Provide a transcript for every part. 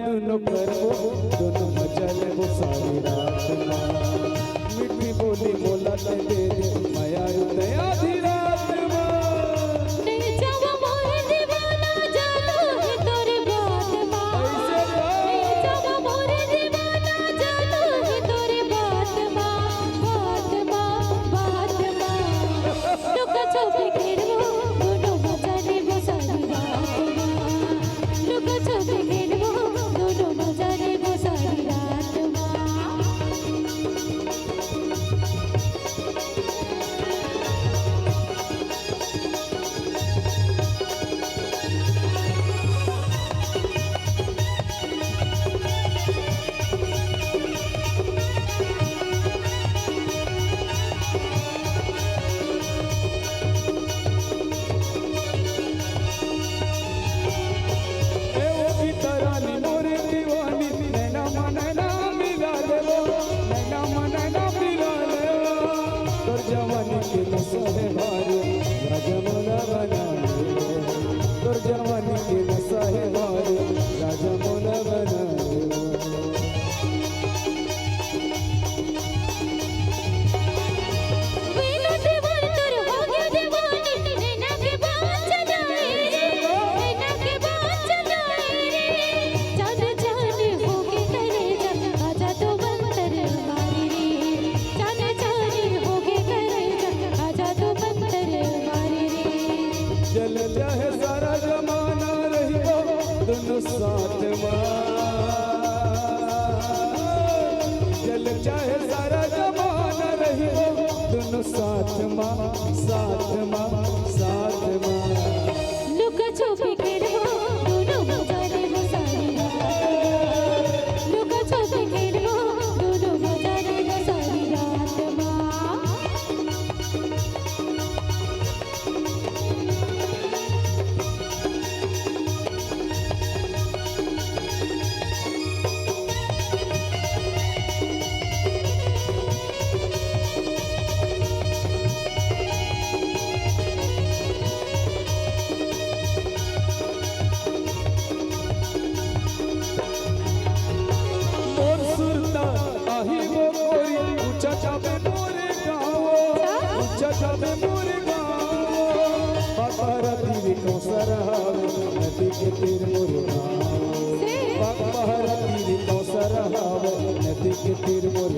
दोनों करबो दोनों मजा लेबो सारी रात मां मीठी बोली बोला ते तेरे माया उते आधी रात मां ते जब मोर दीवाना जानो है तोरे बात मां ते जब मोर दीवाना जानो है तोरे बात मां लुका छुपी खेलबो दोनों मजा लेबो सारी रात मां लुका छुपी खेलबो दोनों मजा लेबो सारी रात मां जवानी के नशे मारे राजा मोला बना तोर जवानी के नशे मारे राजा मोला बना जल चाहे सारा जमाना रहिबो दोनों साथ जल चाहे सारा जमाना रहिबो दोनों साथ लुका छुपी खेलबो दोनों मजा लेबो सारी रात लुका छुपी खेलबो दोनों मजा लेबो सारी रात मां नदी के तीर मोर गाँव नदी के तीर मोर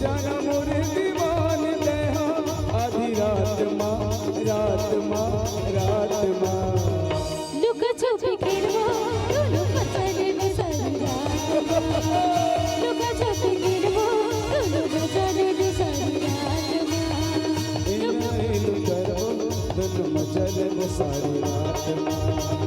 जाना मोरे दीवानी ते आधी रात मां लुका छुपी खेलबो दोनों मजा लेबो सारी रात लुका छुपी खेलबो दोनों मजा लेबो सारी रात मां दोनों मजा लेबो सारी रात मां